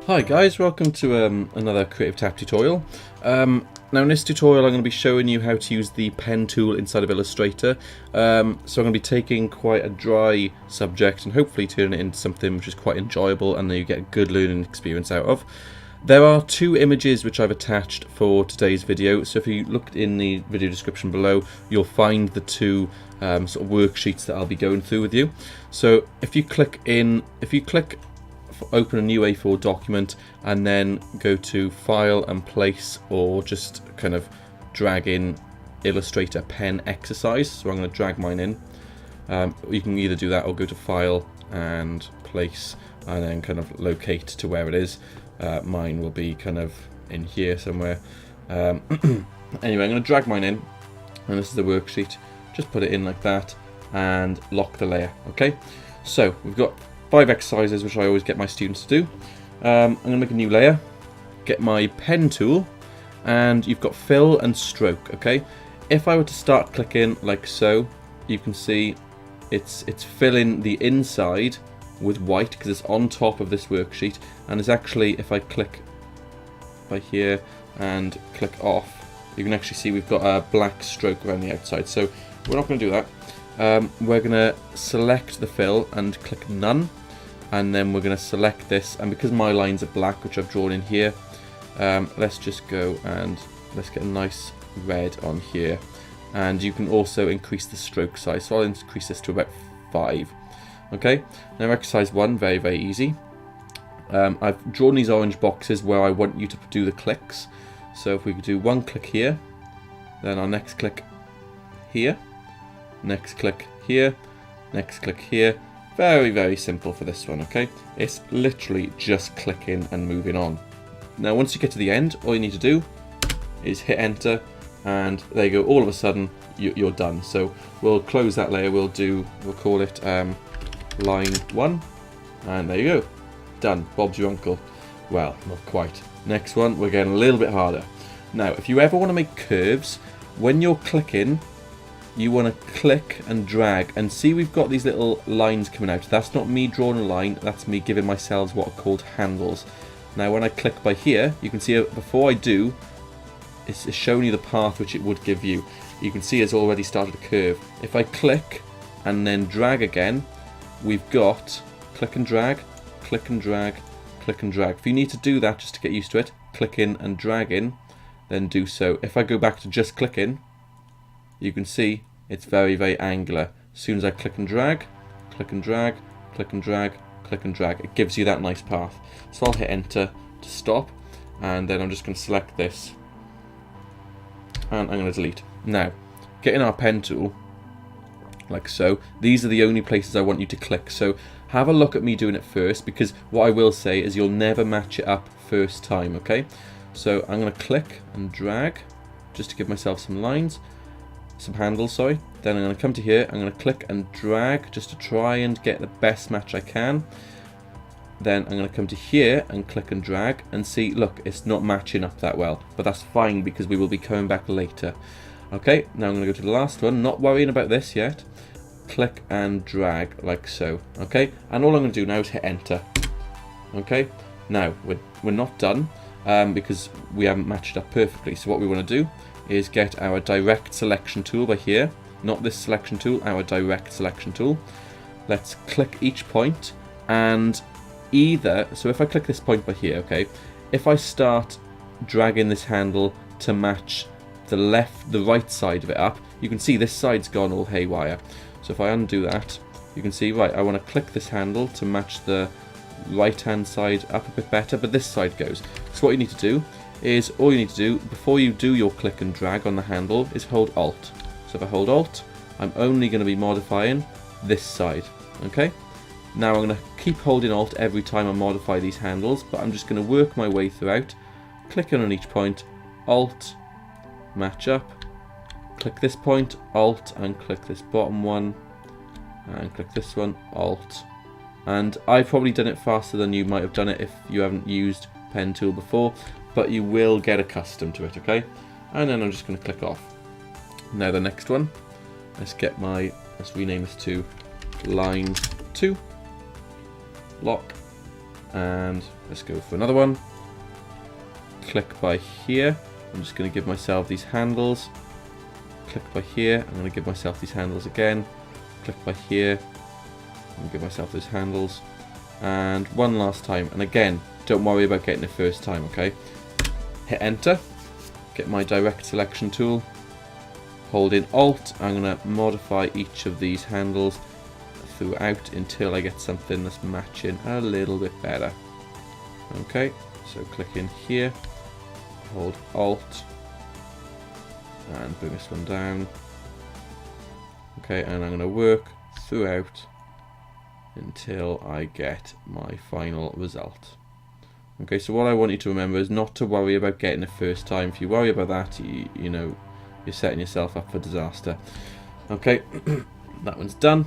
Hi guys, welcome to another Creative Tap tutorial. Now in this tutorial I'm going to be showing you how to use the pen tool inside of Illustrator. So I'm going to be taking quite a dry subject and hopefully turning it into something which is quite enjoyable and that you get a good learning experience out of. There are two images which I've attached for today's video, so if you look in the video description below you'll find the two sort of worksheets that I'll be going through with you. So if you click open a new A4 document and then go to File and Place, or just kind of drag in Illustrator pen exercise. So I'm going to drag mine in. You can either do that or go to File and Place and then kind of locate to where it is. Mine will be kind of in here somewhere. Anyway, I'm going to drag mine in, and this is the worksheet. Just put it in like that and lock the layer. Okay, so we've got 5 exercises which I always get my students to do. I'm going to make a new layer, get my pen tool, and you've got fill and stroke. Okay, if I were to start clicking like so, you can see it's filling the inside with white because it's on top of this worksheet, and it's actually, if I click by here and click off, you can actually see we've got a black stroke around the outside. So we're not going to do that. We're going to select the fill and click none, and then we're going to select this, and because my lines are black which I've drawn in here, let's just go and let's get a nice red on here, and you can also increase the stroke size, so I'll increase this to about 5. Okay, now exercise 1, very easy. I've drawn these orange boxes where I want you to do the clicks, so if we could do one click here, then our next click here, next click here, next click here. Very simple for this one. Okay, it's literally just clicking and moving on. Now once you get to the end, all you need to do is hit enter, and there you go, all of a sudden you're done. So we'll close that layer, we'll call it line 1, and there you go, done. Bob's your uncle. Well, not quite. Next one, we're getting a little bit harder. Now if you ever want to make curves, when you're clicking, you want to click and drag, and see we've got these little lines coming out. That's not me drawing a line, that's me giving myself what are called handles. Now when I click by here, you can see before I do, it's showing you the path which it would give you. You can see it's already started a curve. If I click and then drag again, we've got click and drag, click and drag, click and drag. If you need to do that just to get used to it, click in and drag in, then do so. If I go back to just clicking, you can see it's very angular. As soon as I click and drag, click and drag, click and drag, click and drag, it gives you that nice path. So I'll hit enter to stop, and then I'm just going to select this and I'm going to delete. Now, getting our pen tool like so, these are the only places I want you to click, so have a look at me doing it first, because what I will say is you'll never match it up first time. Okay, so I'm going to click and drag just to give myself some lines, some handles, sorry. Then I'm going to come to here, I'm going to click and drag just to try and get the best match I can. Then I'm going to come to here and click and drag, and see, look, it's not matching up that well, but that's fine because we will be coming back later. Okay, now I'm going to go to the last one, not worrying about this yet. Click and drag like so. Okay, and all I'm going to do now is hit enter. Okay, now we're not done because we haven't matched up perfectly. So what we want to do is get our direct selection tool by here, not this selection tool, our direct selection tool. Let's click each point, and so if I click this point by here, okay, if I start dragging this handle to match the right side of it up, you can see this side's gone all haywire. So if I undo that, you can see, right, I want to click this handle to match the right hand side up a bit better, but this side goes. So what you need to do is, all you need to do before you do your click and drag on the handle is hold Alt. So if I hold Alt, I'm only going to be modifying this side. Okay, now I'm going to keep holding Alt every time I modify these handles, but I'm just going to work my way throughout, clicking on each point, Alt, match up, click this point, Alt, and click this bottom one, and click this one, Alt. And I've probably done it faster than you might have done it if you haven't used pen tool before, but you will get accustomed to it. Okay, and then I'm just going to click off. Now the next one, let's rename this to line 2, lock, and let's go for another one. Click by here. I'm just going to give myself these handles. Click by here. I'm going to give myself these handles again. Click by here. And give myself those handles. And one last time. And again, don't worry about getting it first time, okay? Hit enter. Get my direct selection tool. Hold in Alt. I'm going to modify each of these handles throughout until I get something that's matching a little bit better. Okay, so click in here. Hold Alt and bring this one down. Okay, and I'm going to work throughout until I get my final result. Okay, so what I want you to remember is not to worry about getting it first time. If you worry about that, you know, you're setting yourself up for disaster. Okay, that one's done.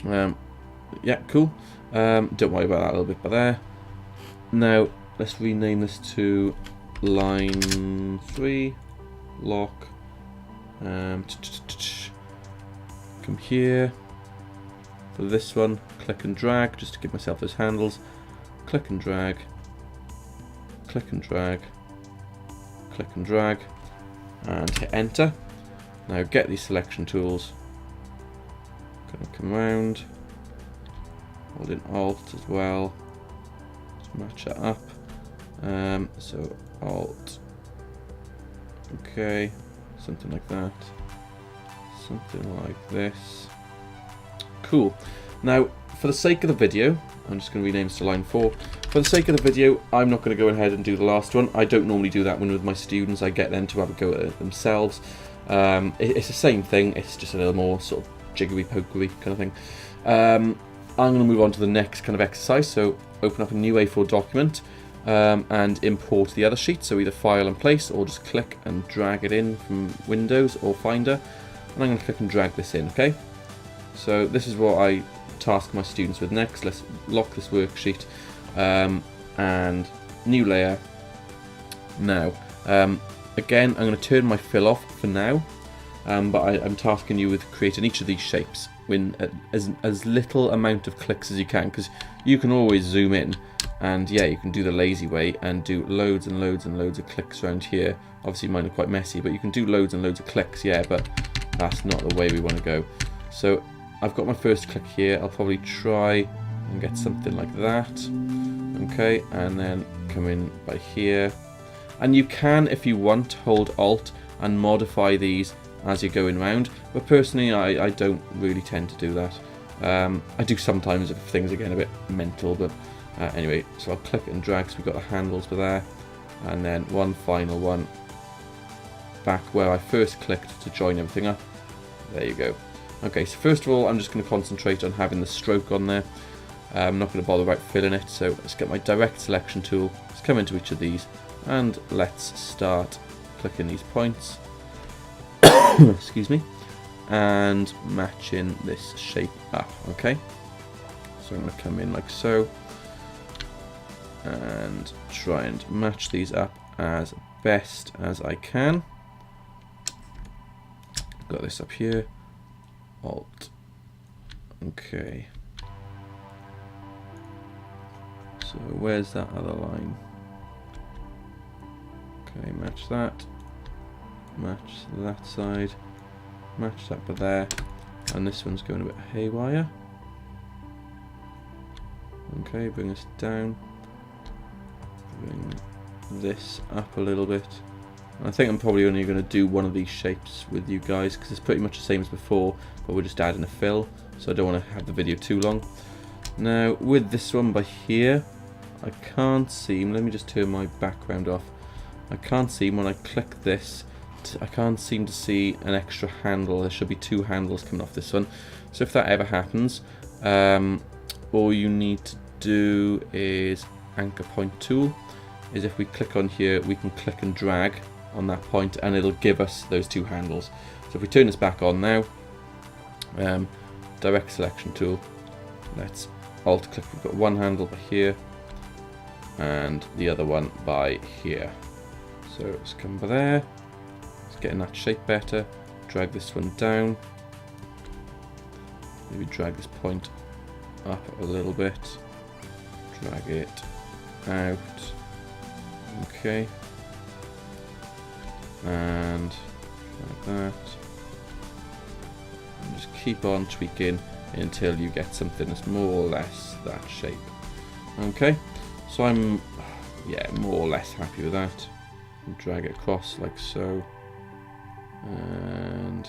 Yeah, cool. Don't worry about that a little bit by there. Now, let's rename this to line 3, lock. Come here. For this one, click and drag, just to give myself those handles. Click and drag. Click and drag. Click and drag. And hit enter. Now get these selection tools. Gonna come around. Hold in Alt as well. Just match that up. So Alt. Okay, something like that. Something like this. Cool. Now, for the sake of the video, I'm just going to rename this to line 4. For the sake of the video, I'm not going to go ahead and do the last one. I don't normally do that one with my students. I get them to have a go at it themselves. It's the same thing. It's just a little more sort of jiggery-pokery kind of thing. I'm going to move on to the next kind of exercise. So open up a new A4 document and import the other sheet. So either file and place, or just click and drag it in from Windows or Finder. And I'm going to click and drag this in, okay? So this is what I task my students with next. Let's lock this worksheet and new layer. Now, again, I'm going to turn my fill off for now, but I'm tasking you with creating each of these shapes in as little amount of clicks as you can, because you can always zoom in, and yeah, you can do the lazy way and do loads and loads and loads of clicks around here. Obviously mine are quite messy, but you can do loads and loads of clicks, yeah, but that's not the way we want to go. So I've got my first click here. I'll probably try and get something like that. Okay, and then come in by here. And you can, if you want, hold Alt and modify these as you're going round. But personally, I don't really tend to do that. I do sometimes if things are getting a bit mental, but anyway, so I'll click and drag so we've got the handles for there. And then one final one back where I first clicked to join everything up. There you go. Okay, so first of all, I'm just going to concentrate on having the stroke on there. I'm not going to bother about filling it, so let's get my direct selection tool. Let's come into each of these, and let's start clicking these points. Excuse me. And matching this shape up, okay? So I'm going to come in like so, and try and match these up as best as I can. Got this up here. Alt. Okay. So where's that other line? Okay, match that. Match that side. Match that by there. And this one's going a bit haywire. Okay, bring this down. Bring this up a little bit. I think I'm probably only going to do one of these shapes with you guys, because it's pretty much the same as before, but we're just adding a fill, so I don't want to have the video too long. Now with this one by here, I can't seem, let me just turn my background off, I can't seem when I click this, I can't seem to see an extra handle. There should be 2 handles coming off this one, so if that ever happens, all you need to do is anchor point tool, is if we click on here we can click and drag on that point and it'll give us those 2 handles. So if we turn this back on now, direct selection tool, let's alt click, we've got one handle by here and the other one by here. So let's come by there, let's get in that shape better, drag this one down, maybe drag this point up a little bit, drag it out, okay, and like that, and just keep on tweaking until you get something that's more or less that shape. Okay, so I'm more or less happy with that. Drag it across like so, and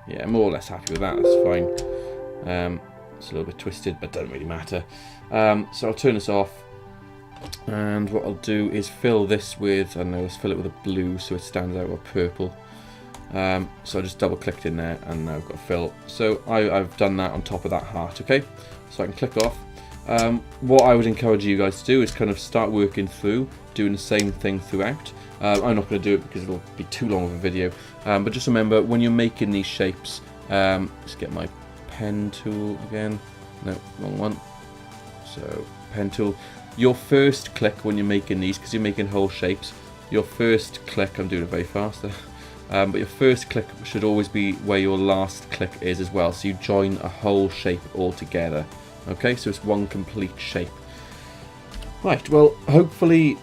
yeah, more or less happy with that. That's fine. It's a little bit twisted, but doesn't really matter. So I'll turn this off, and what I'll do is fill this with, I don't know, let's fill it with a blue so it stands out, or purple. So I just double clicked in there, and now I've got fill. So I've done that on top of that heart. Okay, so I can click off. What I would encourage you guys to do is kind of start working through doing the same thing throughout. I'm not going to do it because it'll be too long of a video, but just remember when you're making these shapes, let's get my pen tool again, no, wrong one, so pen tool, your first click when you're making these, because you're making whole shapes, your first click, I'm doing it very fast there, but your first click should always be where your last click is as well, so you join a whole shape all together. Okay, so it's one complete shape. Right, well, hopefully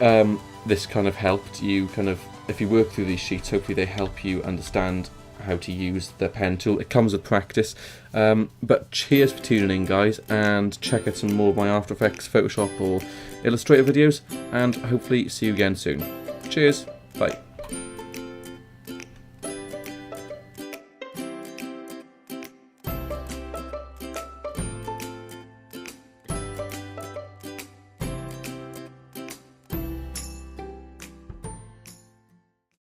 this kind of helped you kind of, if you work through these sheets, hopefully they help you understand how to use the pen tool. It comes with practice. But cheers for tuning in, guys, and check out some more of my After Effects, Photoshop or Illustrator videos, and hopefully see you again soon. Cheers, bye.